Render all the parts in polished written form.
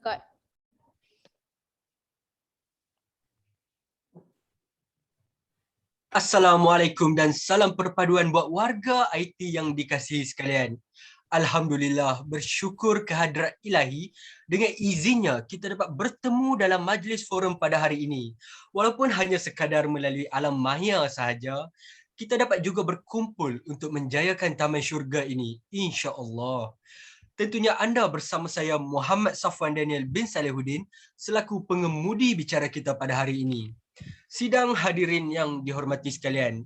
Record. Assalamualaikum dan salam perpaduan buat warga IT yang dikasihi sekalian. Alhamdulillah, bersyukur kehadrat ilahi dengan izinnya kita dapat bertemu dalam majlis forum pada hari ini. Walaupun hanya sekadar melalui alam maya sahaja, kita dapat juga berkumpul untuk menjayakan taman syurga ini, insya-Allah. Tentunya anda bersama saya Muhammad Safwan Daniel bin Salihuddin selaku pengemudi bicara kita pada hari ini. Sidang hadirin yang dihormati sekalian,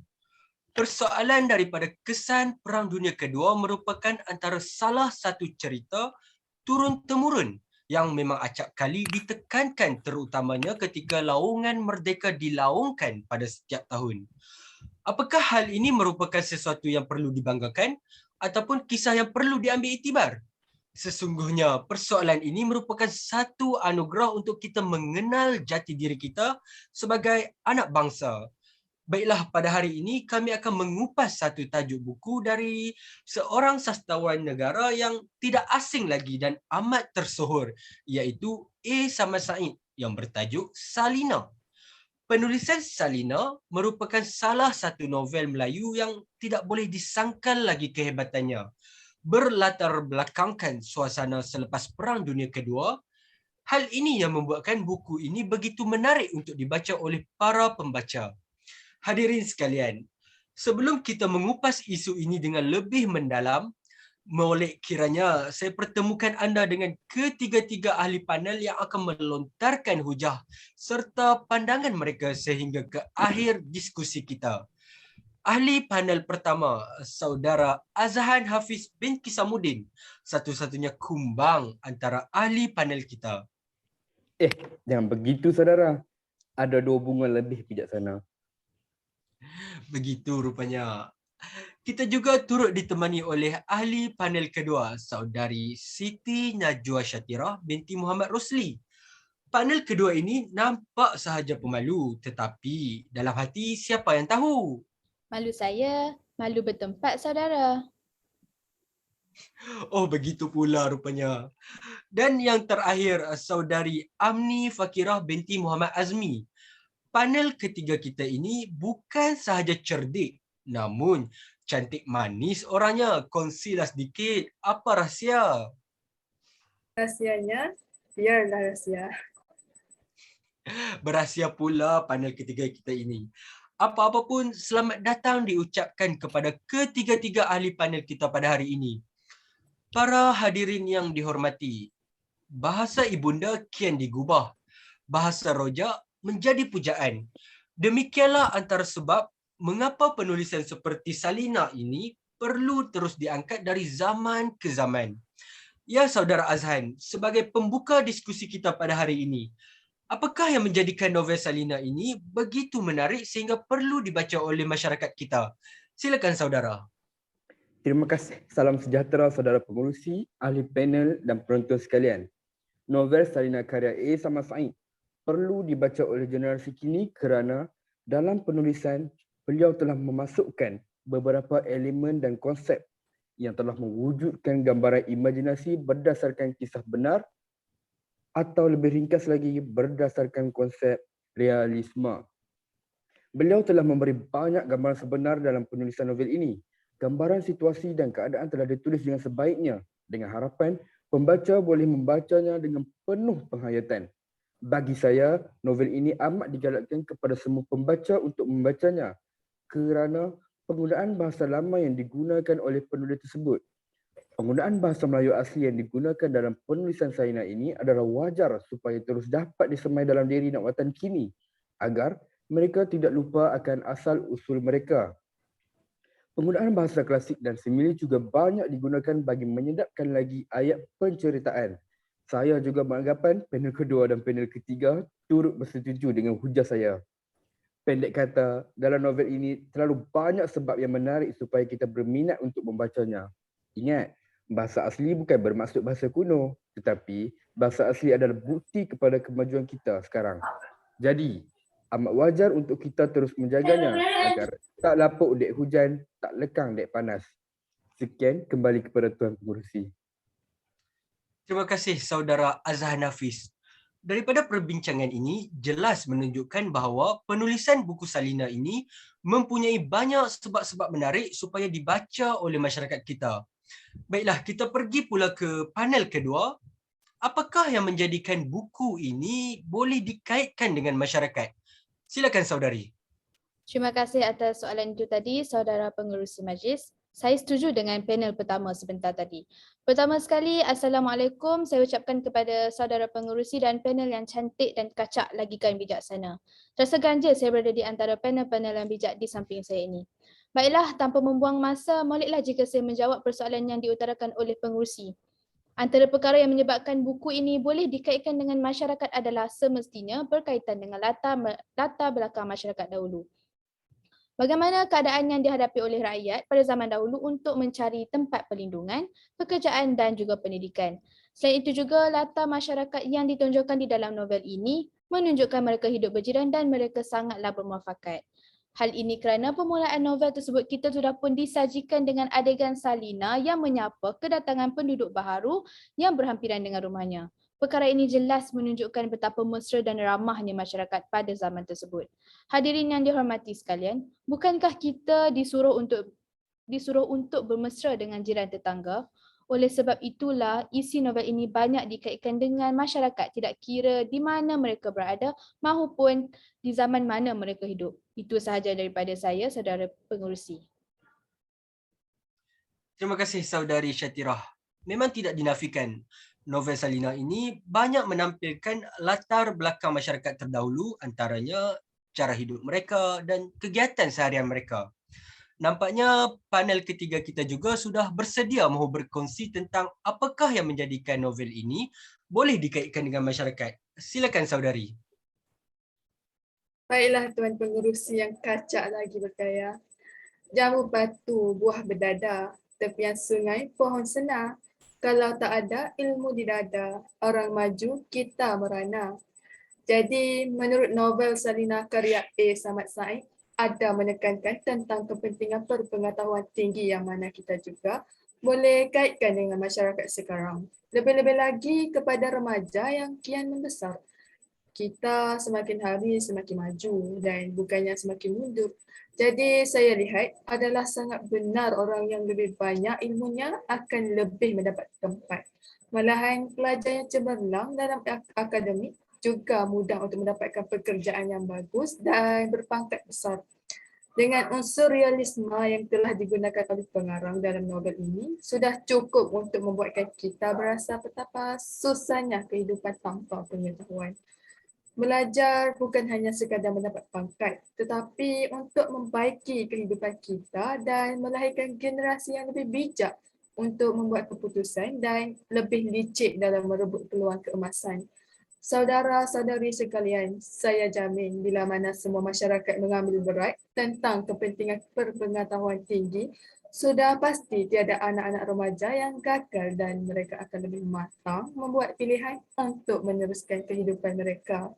persoalan daripada kesan Perang Dunia Kedua merupakan antara salah satu cerita turun-temurun yang memang acap kali ditekankan terutamanya ketika laungan merdeka dilaungkan pada setiap tahun. Apakah hal ini merupakan sesuatu yang perlu dibanggakan ataupun kisah yang perlu diambil iktibar? Sesungguhnya persoalan ini merupakan satu anugerah untuk kita mengenal jati diri kita sebagai anak bangsa. Baiklah, pada hari ini kami akan mengupas satu tajuk buku dari seorang sastrawan negara yang tidak asing lagi dan amat tersohor, iaitu A. Samad Said yang bertajuk Salina. Penulisan Salina merupakan salah satu novel Melayu yang tidak boleh disangkal lagi kehebatannya. Berlatar belakangkan suasana selepas Perang Dunia Kedua, hal ini yang membuatkan buku ini begitu menarik untuk dibaca oleh para pembaca. Hadirin sekalian, sebelum kita mengupas isu ini dengan lebih mendalam, molek kiranya saya pertemukan anda dengan ketiga-tiga ahli panel yang akan melontarkan hujah serta pandangan mereka sehingga ke akhir diskusi kita. Ahli panel pertama, Saudara Azhan Hafiz bin Kisamuddin, satu-satunya kumbang antara ahli panel kita. Jangan begitu saudara. Ada 2 bunga lebih bijaksana. Begitu rupanya. Kita juga turut ditemani oleh ahli panel kedua, Saudari Siti Najwa Syatirah binti Muhammad Rosli. Panel kedua ini nampak sahaja pemalu, tetapi dalam hati siapa yang tahu? Malu saya, malu bertempat saudara. Oh, begitu pula rupanya. Dan yang terakhir, Saudari Amni Fakirah binti Muhammad Azmi. Panel ketiga kita ini bukan sahaja cerdik, namun cantik manis orangnya. Kongsilah sedikit, apa rahsia? Rahsianya, biarlah rahsia. Berahsia pula panel ketiga kita ini. Apa-apa pun, selamat datang diucapkan kepada ketiga-tiga ahli panel kita pada hari ini. Para hadirin yang dihormati, bahasa ibunda kian digubah. Bahasa rojak menjadi pujaan. Demikianlah antara sebab mengapa penulisan seperti Salina ini perlu terus diangkat dari zaman ke zaman. Ya, Saudara Azhan, sebagai pembuka diskusi kita pada hari ini, apakah yang menjadikan novel Salina ini begitu menarik sehingga perlu dibaca oleh masyarakat kita? Silakan saudara. Terima kasih. Salam sejahtera saudara pengurusi, ahli panel dan penonton sekalian. Novel Salina karya A. Samad Said perlu dibaca oleh generasi kini kerana dalam penulisan beliau telah memasukkan beberapa elemen dan konsep yang telah mewujudkan gambaran imajinasi berdasarkan kisah benar atau lebih ringkas lagi berdasarkan konsep realisme. Beliau telah memberi banyak gambaran sebenar dalam penulisan novel ini. Gambaran situasi dan keadaan telah ditulis dengan sebaiknya dengan harapan pembaca boleh membacanya dengan penuh penghayatan. Bagi saya, novel ini amat digalakkan kepada semua pembaca untuk membacanya kerana penggunaan bahasa lama yang digunakan oleh penulis tersebut. Penggunaan bahasa Melayu asli yang digunakan dalam penulisan Salina ini adalah wajar supaya terus dapat disemai dalam diri nak watan kini agar mereka tidak lupa akan asal usul mereka. Penggunaan bahasa klasik dan simile juga banyak digunakan bagi menyedapkan lagi ayat penceritaan. Saya juga beranggapan panel kedua dan panel ketiga turut bersetuju dengan hujah saya. Pendek kata, dalam novel ini terlalu banyak sebab yang menarik supaya kita berminat untuk membacanya. Ingat, bahasa asli bukan bermaksud bahasa kuno, tetapi bahasa asli adalah bukti kepada kemajuan kita sekarang. Jadi, amat wajar untuk kita terus menjaganya agar tak lapuk dek hujan, tak lekang dek panas. Sekian, kembali kepada Tuan Pengurusi. Terima kasih saudara Azhar Nafis. Daripada perbincangan ini jelas menunjukkan bahawa penulisan buku Salina ini mempunyai banyak sebab-sebab menarik supaya dibaca oleh masyarakat kita. Baiklah, kita pergi pula ke panel kedua. Apakah yang menjadikan buku ini boleh dikaitkan dengan masyarakat? Silakan saudari. Terima kasih atas soalan itu tadi, saudara pengerusi majlis. Saya setuju dengan panel pertama sebentar tadi. Pertama sekali, Assalamualaikum. Saya ucapkan kepada saudara pengerusi dan panel yang cantik dan kacak lagikan bijaksana. Rasa ganjil saya berada di antara panel-panel yang bijak di samping saya ini. Baiklah, tanpa membuang masa, moleklah jika saya menjawab persoalan yang diutarakan oleh pengerusi. Antara perkara yang menyebabkan buku ini boleh dikaitkan dengan masyarakat adalah semestinya berkaitan dengan latar belakang masyarakat dahulu. Bagaimana keadaan yang dihadapi oleh rakyat pada zaman dahulu untuk mencari tempat perlindungan, pekerjaan dan juga pendidikan. Selain itu juga latar masyarakat yang ditunjukkan di dalam novel ini menunjukkan mereka hidup berjiran dan mereka sangatlah bermuafakat. Hal ini kerana permulaan novel tersebut kita sudah pun disajikan dengan adegan Salina yang menyapa kedatangan penduduk baharu yang berhampiran dengan rumahnya. Perkara ini jelas menunjukkan betapa mesra dan ramahnya masyarakat pada zaman tersebut. Hadirin yang dihormati sekalian, bukankah kita disuruh untuk bermesra dengan jiran tetangga? Oleh sebab itulah isi novel ini banyak dikaitkan dengan masyarakat tidak kira di mana mereka berada maupun di zaman mana mereka hidup. Itu sahaja daripada saya, saudara pengerusi. Terima kasih saudari Syatirah. Memang tidak dinafikan, novel Salina ini banyak menampilkan latar belakang masyarakat terdahulu, antaranya cara hidup mereka dan kegiatan seharian mereka. Nampaknya panel ketiga kita juga sudah bersedia mahu berkongsi tentang apakah yang menjadikan novel ini boleh dikaitkan dengan masyarakat. Silakan saudari. Baiklah tuan pengerusi yang kacak lagi berkaya. Jamu batu, buah berdada, tepian sungai, pohon senar. Kalau tak ada ilmu di dada, orang maju, kita merana. Jadi, menurut novel Salina karya A. Samad Said, ada menekankan tentang kepentingan berpengetahuan tinggi yang mana kita juga boleh kaitkan dengan masyarakat sekarang. Lebih-lebih lagi kepada remaja yang kian membesar. Kita semakin hari semakin maju dan bukannya semakin mundur. Jadi saya lihat adalah sangat benar orang yang lebih banyak ilmunya akan lebih mendapat tempat. Malahan pelajar yang cemerlang dalam akademik juga mudah untuk mendapatkan pekerjaan yang bagus dan berpangkat besar. Dengan unsur realisme yang telah digunakan oleh pengarang dalam novel ini, sudah cukup untuk membuatkan kita berasa betapa susahnya kehidupan tanpa pengetahuan. Belajar bukan hanya sekadar mendapat pangkat, tetapi untuk membaiki kehidupan kita dan melahirkan generasi yang lebih bijak untuk membuat keputusan dan lebih licik dalam merebut peluang keemasan. Saudara-saudari sekalian, saya jamin bila mana semua masyarakat mengambil berat tentang kepentingan berpengetahuan tinggi, sudah pasti tiada anak-anak remaja yang gagal dan mereka akan lebih matang membuat pilihan untuk meneruskan kehidupan mereka.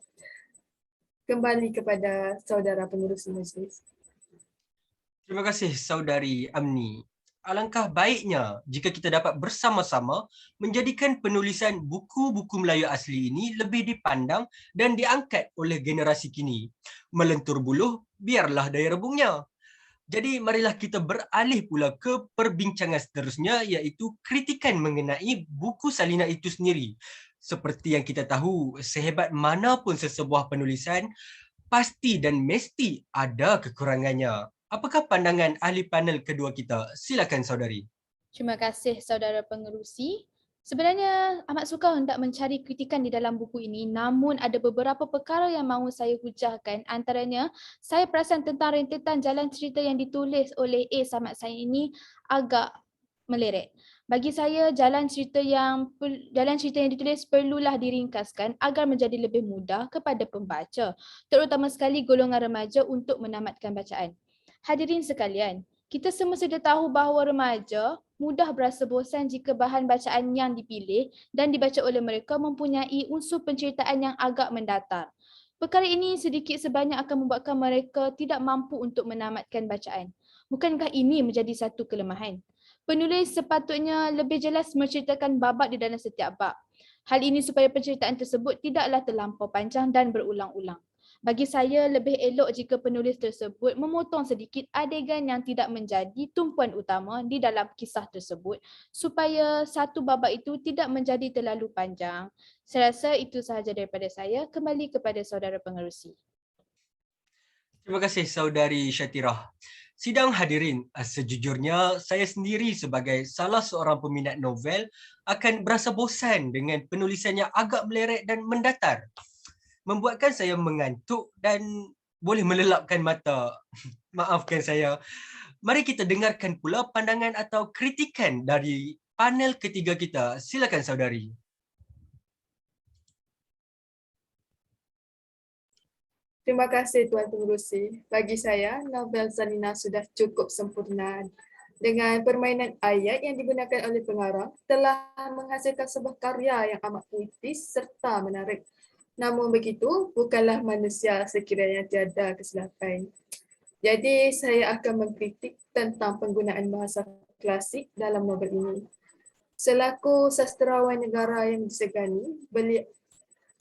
Kembali kepada saudara pengurusi majlis. Terima kasih saudari Amni. Alangkah baiknya jika kita dapat bersama-sama menjadikan penulisan buku-buku Melayu asli ini lebih dipandang dan diangkat oleh generasi kini. Melentur buluh, biarlah daya rebungnya. Jadi marilah kita beralih pula ke perbincangan seterusnya, iaitu kritikan mengenai buku Salina itu sendiri. Seperti yang kita tahu, sehebat manapun sesebuah penulisan, pasti dan mesti ada kekurangannya. Apakah pandangan ahli panel kedua kita? Silakan saudari. Terima kasih saudara pengerusi. Sebenarnya amat suka hendak mencari kritikan di dalam buku ini, namun ada beberapa perkara yang mahu saya hujahkan. Antaranya, saya perasan tentang rentetan jalan cerita yang ditulis oleh A. Samad Said ini agak meleret. Bagi saya, jalan cerita yang ditulis perlulah diringkaskan agar menjadi lebih mudah kepada pembaca, terutama sekali golongan remaja untuk menamatkan bacaan. Hadirin sekalian, kita semua sudah tahu bahawa remaja mudah berasa bosan jika bahan bacaan yang dipilih dan dibaca oleh mereka mempunyai unsur penceritaan yang agak mendatar. Perkara ini sedikit sebanyak akan membuatkan mereka tidak mampu untuk menamatkan bacaan. Bukankah ini menjadi satu kelemahan? Penulis sepatutnya lebih jelas menceritakan babak di dalam setiap bab. Hal ini supaya penceritaan tersebut tidaklah terlampau panjang dan berulang-ulang. Bagi saya, lebih elok jika penulis tersebut memotong sedikit adegan yang tidak menjadi tumpuan utama di dalam kisah tersebut supaya satu babak itu tidak menjadi terlalu panjang. Saya rasa itu sahaja daripada saya. Kembali kepada saudara pengerusi. Terima kasih saudari Syatirah. Sidang hadirin, sejujurnya saya sendiri sebagai salah seorang peminat novel akan berasa bosan dengan penulisan yang agak meleret dan mendatar. Membuatkan saya mengantuk dan boleh melelapkan mata. Maafkan saya. Mari kita dengarkan pula pandangan atau kritikan dari panel ketiga kita. Silakan saudari. Terima kasih Tuan Pengerusi. Bagi saya, novel Zarina sudah cukup sempurna. Dengan permainan ayat yang digunakan oleh pengarang, telah menghasilkan sebuah karya yang amat puitis serta menarik. Namun begitu, bukanlah manusia sekiranya tiada kesilapan. Jadi, saya akan mengkritik tentang penggunaan bahasa klasik dalam novel ini. Selaku sastrawan negara yang disegani,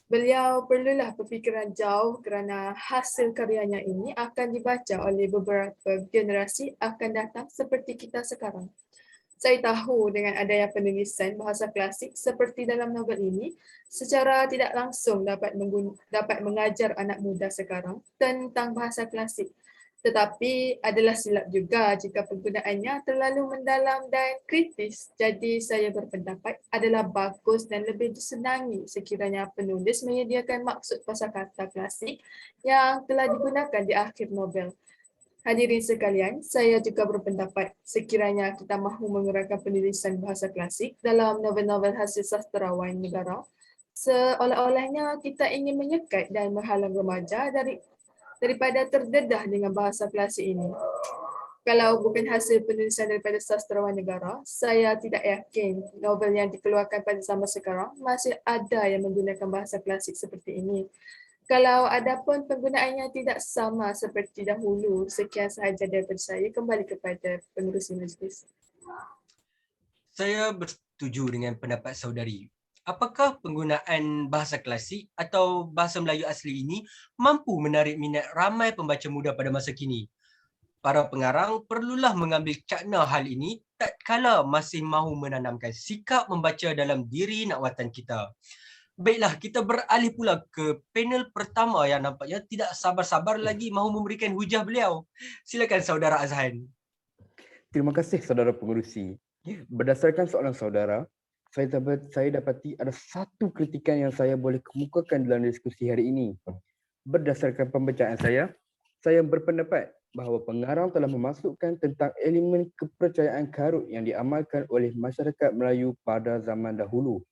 beliau perlulah berfikiran jauh kerana hasil karyanya ini akan dibaca oleh beberapa generasi akan datang seperti kita sekarang. Saya tahu dengan adanya penulisan bahasa klasik seperti dalam novel ini, secara tidak langsung dapat mengajar anak muda sekarang tentang bahasa klasik. Tetapi adalah silap juga jika penggunaannya terlalu mendalam dan kritis. Jadi saya berpendapat adalah bagus dan lebih disenangi sekiranya penulis menyediakan maksud kosakata klasik yang telah digunakan di akhir novel. Hadirin sekalian, saya juga berpendapat sekiranya kita mahu menggunakan penulisan bahasa klasik dalam novel-novel hasil sastrawan negara, seolah-olahnya kita ingin menyekat dan menghalang remaja daripada terdedah dengan bahasa klasik ini. Kalau bukan hasil penulisan daripada sastrawan negara, saya tidak yakin novel yang dikeluarkan pada zaman sekarang masih ada yang menggunakan bahasa klasik seperti ini. Kalau ada pun penggunaannya tidak sama seperti dahulu. Sekian sahaja daripada saya. Kembali kepada pengerusi majlis. Saya bersetuju dengan pendapat saudari. Apakah penggunaan bahasa klasik atau bahasa Melayu asli ini mampu menarik minat ramai pembaca muda pada masa kini? Para pengarang perlulah mengambil cakna hal ini tatkala masih mahu menanamkan sikap membaca dalam diri nak watan kita. Baiklah, kita beralih pula ke panel pertama yang nampaknya tidak sabar-sabar lagi mahu memberikan hujah beliau. Silakan saudara Azhan. Terima kasih saudara pengerusi. Berdasarkan soalan saudara, saya dapati ada satu kritikan yang saya boleh kemukakan dalam diskusi hari ini. Berdasarkan pembacaan saya berpendapat bahawa pengarang telah memasukkan tentang elemen kepercayaan karut yang diamalkan oleh masyarakat Melayu pada zaman dahulu.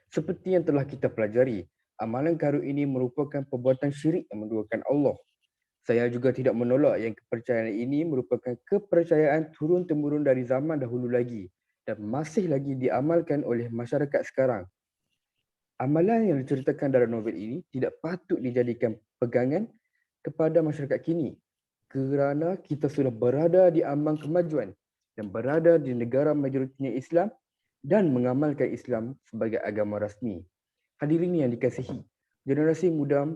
Seperti yang telah kita pelajari, amalan karut ini merupakan perbuatan syirik yang menduakan Allah. Saya juga tidak menolak yang kepercayaan ini merupakan kepercayaan turun-temurun dari zaman dahulu lagi dan masih lagi diamalkan oleh masyarakat sekarang. Amalan yang diceritakan dalam novel ini tidak patut dijadikan pegangan kepada masyarakat kini kerana kita sudah berada di ambang kemajuan dan berada di negara majoritinya Islam dan mengamalkan Islam sebagai agama rasmi. Hadirin yang dikasihi, generasi muda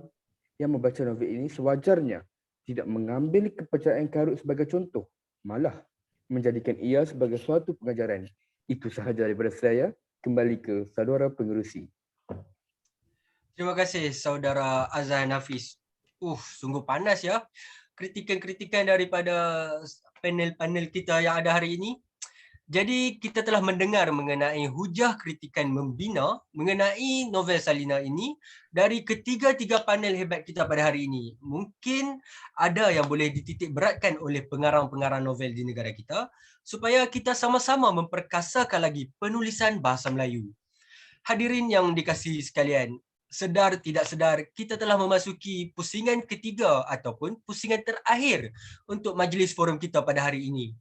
yang membaca novel ini sewajarnya tidak mengambil kepercayaan karut sebagai contoh, malah menjadikan ia sebagai suatu pengajaran. Itu sahaja daripada saya. Kembali ke saudara pengerusi. Terima kasih saudara Azhan Hafiz. Sungguh panas ya kritikan-kritikan daripada panel-panel kita yang ada hari ini. Jadi kita telah mendengar mengenai hujah kritikan membina mengenai novel Zarina ini dari ketiga-tiga panel hebat kita pada hari ini. Mungkin ada yang boleh dititik beratkan oleh pengarang-pengarang novel di negara kita supaya kita sama-sama memperkasakan lagi penulisan bahasa Melayu. Hadirin yang dikasihi sekalian, sedar tidak sedar kita telah memasuki pusingan ketiga ataupun pusingan terakhir untuk majlis forum kita pada hari ini.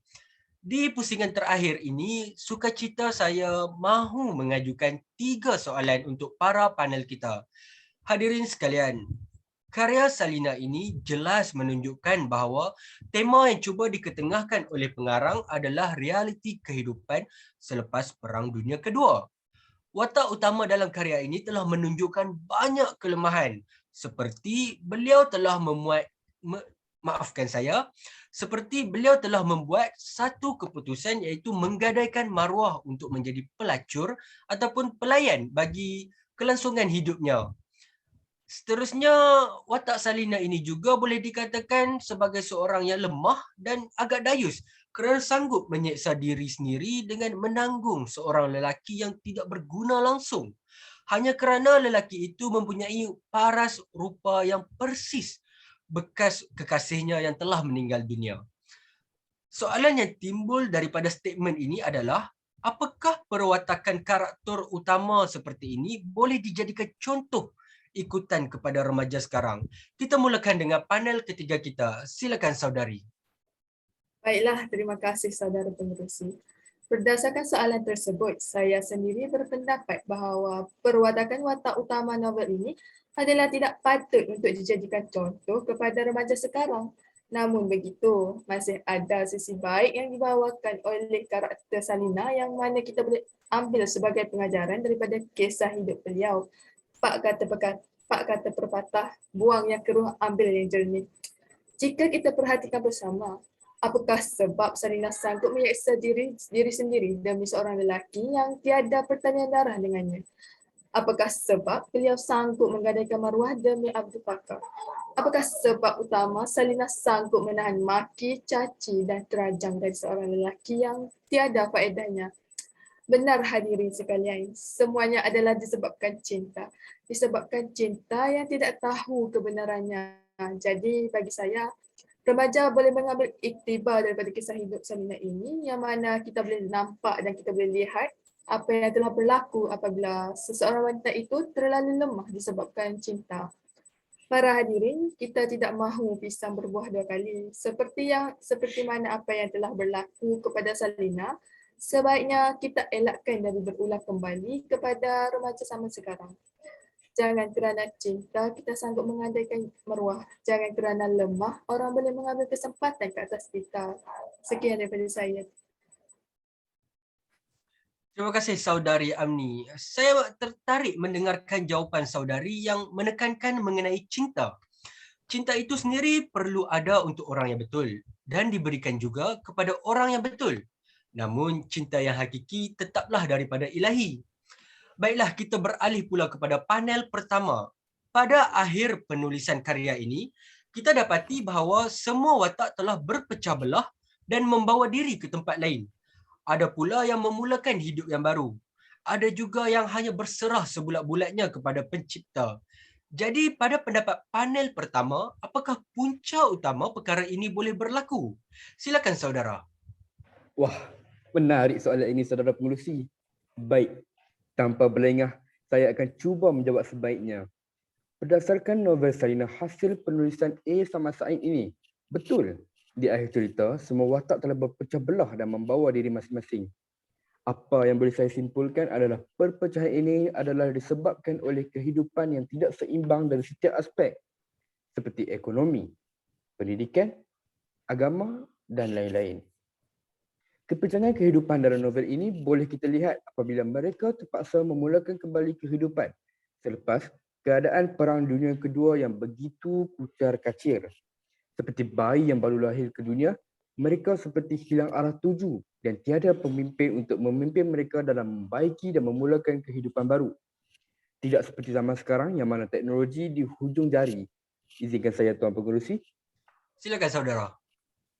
Di pusingan terakhir ini, sukacita saya mahu mengajukan 3 soalan untuk para panel kita. Hadirin sekalian, Karya Salina ini jelas menunjukkan bahawa tema yang cuba diketengahkan oleh pengarang adalah realiti kehidupan selepas Perang Dunia Kedua. Watak utama dalam karya ini telah menunjukkan banyak kelemahan seperti beliau telah beliau telah membuat satu keputusan iaitu menggadaikan maruah untuk menjadi pelacur ataupun pelayan bagi kelangsungan hidupnya. Seterusnya, watak Salina ini juga boleh dikatakan sebagai seorang yang lemah dan agak dayus kerana sanggup menyeksa diri sendiri dengan menanggung seorang lelaki yang tidak berguna langsung. Hanya kerana lelaki itu mempunyai paras rupa yang persis bekas kekasihnya yang telah meninggal dunia. Soalan yang timbul daripada statement ini adalah, apakah perwatakan karakter utama seperti ini boleh dijadikan contoh ikutan kepada remaja sekarang? Kita mulakan dengan panel ketiga kita. Silakan saudari. Baiklah, terima kasih saudara pengerusi. Berdasarkan soalan tersebut, saya sendiri berpendapat bahawa perwatakan watak utama novel ini adalah tidak patut untuk dijadikan contoh kepada remaja sekarang. Namun begitu, masih ada sisi baik yang dibawakan oleh karakter Salina yang mana kita boleh ambil sebagai pengajaran daripada kisah hidup beliau. Pak kata pepatah, buang yang keruh, ambil yang jernih. Jika kita perhatikan bersama, apakah sebab Salina sanggup menyeksa diri sendiri demi seorang lelaki yang tiada pertalian darah dengannya? Apakah sebab beliau sanggup menggadaikan maruah demi Abu Bakar? Apakah sebab utama Salina sanggup menahan maki, caci dan terajang dari seorang lelaki yang tiada faedahnya? Benar hadirin sekalian, semuanya adalah disebabkan cinta. Disebabkan cinta yang tidak tahu kebenarannya. Jadi bagi saya, remaja boleh mengambil iktibar daripada kisah hidup Salina ini yang mana kita boleh nampak dan kita boleh lihat apa yang telah berlaku apabila seseorang wanita itu terlalu lemah disebabkan cinta. Para hadirin, kita tidak mahu pisang berbuah dua kali. Seperti mana apa yang telah berlaku kepada Salina, sebaiknya kita elakkan dan berulang kembali kepada remaja zaman sekarang. Jangan kerana cinta kita sanggup mengandaikan maruah. Jangan kerana lemah orang boleh mengambil kesempatan ke atas kita. Sekian daripada saya. Terima kasih saudari Amni. Saya tertarik mendengarkan jawapan saudari yang menekankan mengenai cinta. Cinta itu sendiri perlu ada untuk orang yang betul dan diberikan juga kepada orang yang betul. Namun cinta yang hakiki tetaplah daripada ilahi. Baiklah, kita beralih pula kepada panel pertama. Pada akhir penulisan karya ini, kita dapati bahawa semua watak telah berpecah belah dan membawa diri ke tempat lain. Ada pula yang memulakan hidup yang baru. Ada juga yang hanya berserah sebulat-bulatnya kepada pencipta. Jadi pada pendapat panel pertama, apakah punca utama perkara ini boleh berlaku? Silakan saudara. Wah, menarik soalan ini saudara pengerusi. Baik, tanpa berlengah, saya akan cuba menjawab sebaiknya. Berdasarkan novel Salina hasil penulisan A. Samad Said ini, betul, di akhir cerita, semua watak telah berpecah belah dan membawa diri masing-masing. Apa yang boleh saya simpulkan adalah perpecahan ini adalah disebabkan oleh kehidupan yang tidak seimbang dari setiap aspek, seperti ekonomi, pendidikan, agama dan lain-lain. Kepecahan kehidupan dalam novel ini boleh kita lihat apabila mereka terpaksa memulakan kembali kehidupan selepas keadaan Perang Dunia Kedua yang begitu kucar kacir. Seperti bayi yang baru lahir ke dunia, mereka seperti hilang arah tuju dan tiada pemimpin untuk memimpin mereka dalam membaiki dan memulakan kehidupan baru. Tidak seperti zaman sekarang yang mana teknologi di hujung jari. Izinkan saya Tuan Pengerusi. Silakan saudara.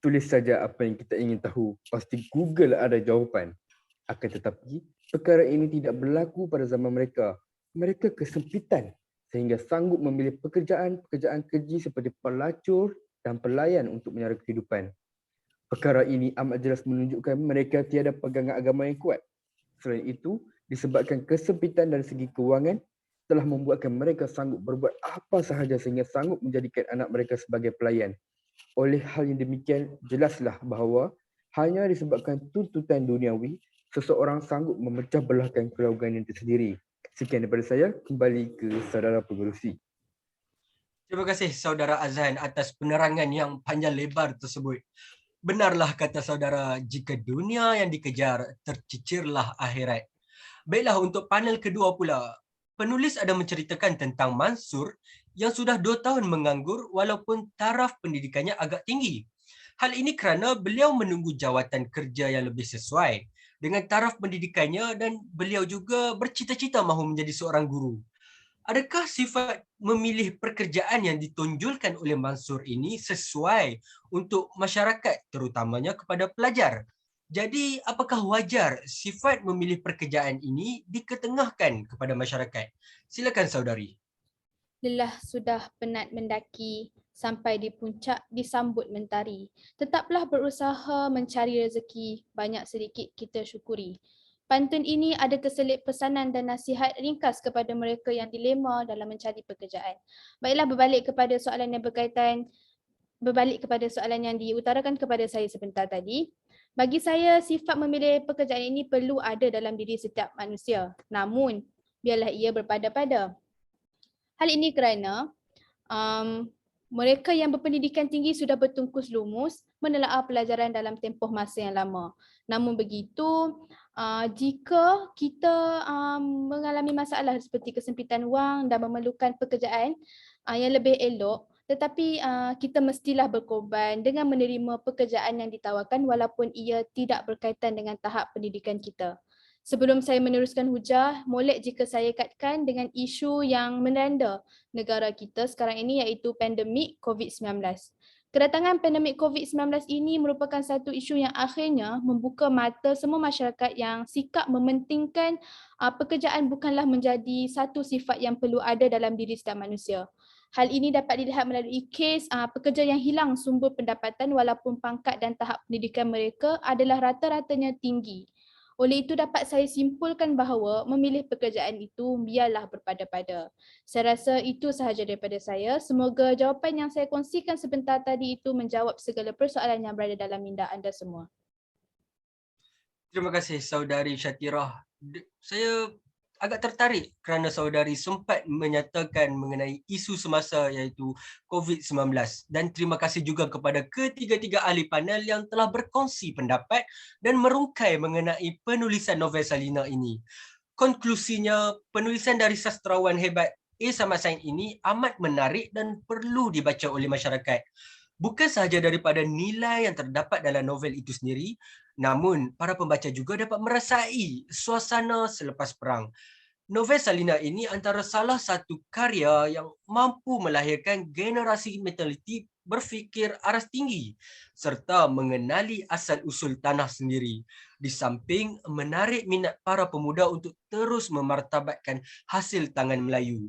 Tulis saja apa yang kita ingin tahu. Pasti Google ada jawapan. Akan tetapi, perkara ini tidak berlaku pada zaman mereka. Mereka kesempitan sehingga sanggup memilih pekerjaan keji seperti pelacur dan pelayan untuk menyara kehidupan. Perkara ini amat jelas menunjukkan mereka tiada pegangan agama yang kuat. Selain itu, disebabkan kesempitan dari segi kewangan, telah membuatkan mereka sanggup berbuat apa sahaja sehingga sanggup menjadikan anak mereka sebagai pelayan. Oleh hal yang demikian, jelaslah bahawa hanya disebabkan tuntutan duniawi, seseorang sanggup memecah belahkan keluarganya tersendiri. Sekian daripada saya, kembali ke saudara pengerusi. Terima kasih saudara Azhan atas penerangan yang panjang lebar tersebut. Benarlah kata saudara, jika dunia yang dikejar, tercicirlah akhirat. Baiklah, untuk panel kedua pula. Penulis ada menceritakan tentang Mansur yang sudah 2 tahun menganggur walaupun taraf pendidikannya agak tinggi. Hal ini kerana beliau menunggu jawatan kerja yang lebih sesuai dengan taraf pendidikannya dan beliau juga bercita-cita mahu menjadi seorang guru. Adakah sifat memilih pekerjaan yang ditonjolkan oleh Mansur ini sesuai untuk masyarakat, terutamanya kepada pelajar? Jadi, apakah wajar sifat memilih pekerjaan ini diketengahkan kepada masyarakat? Silakan saudari. Lelah sudah penat mendaki, sampai di puncak disambut mentari. Tetaplah berusaha mencari rezeki, banyak sedikit kita syukuri. Pantun ini ada terselit pesanan dan nasihat ringkas kepada mereka yang dilema dalam mencari pekerjaan. Baiklah, berbalik kepada soalan yang diutarakan kepada saya sebentar tadi. Bagi saya, sifat memilih pekerjaan ini perlu ada dalam diri setiap manusia. Namun, biarlah ia berpada-pada. Hal ini kerana mereka yang berpendidikan tinggi sudah bertungkus lumus menelaah pelajaran dalam tempoh masa yang lama. Namun begitu, jika kita mengalami masalah seperti kesempitan wang dan memerlukan pekerjaan yang lebih elok, tetapi kita mestilah berkorban dengan menerima pekerjaan yang ditawarkan walaupun ia tidak berkaitan dengan tahap pendidikan kita. Sebelum saya meneruskan hujah, molek jika saya kaitkan dengan isu yang melanda negara kita sekarang ini iaitu pandemik COVID-19. Kedatangan pandemik COVID-19 ini merupakan satu isu yang akhirnya membuka mata semua masyarakat yang sikap mementingkan pekerjaan bukanlah menjadi satu sifat yang perlu ada dalam diri setiap manusia. Hal ini dapat dilihat melalui kes pekerja yang hilang sumber pendapatan walaupun pangkat dan tahap pendidikan mereka adalah rata-ratanya tinggi. Oleh itu dapat saya simpulkan bahawa memilih pekerjaan itu biarlah berpada-pada. Saya rasa itu sahaja daripada saya. Semoga jawapan yang saya kongsikan sebentar tadi itu menjawab segala persoalan yang berada dalam minda anda semua. Terima kasih saudari Syatirah. Saya agak tertarik kerana saudari sempat menyatakan mengenai isu semasa iaitu COVID-19 dan terima kasih juga kepada ketiga-tiga ahli panel yang telah berkongsi pendapat dan merungkai mengenai penulisan novel Salina ini. Konklusinya, penulisan dari sastrawan hebat A. Samad Said ini amat menarik dan perlu dibaca oleh masyarakat. Bukan sahaja daripada nilai yang terdapat dalam novel itu sendiri, namun para pembaca juga dapat merasai suasana selepas perang. Novel Salina ini antara salah satu karya yang mampu melahirkan generasi mentaliti berfikir aras tinggi serta mengenali asal-usul tanah sendiri, di samping menarik minat para pemuda untuk terus memartabatkan hasil tangan Melayu.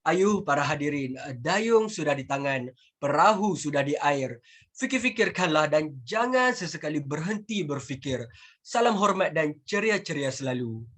Ayuh para hadirin, dayung sudah di tangan, perahu sudah di air. Fikir-fikirkanlah dan jangan sesekali berhenti berfikir. Salam hormat dan ceria-ceria selalu.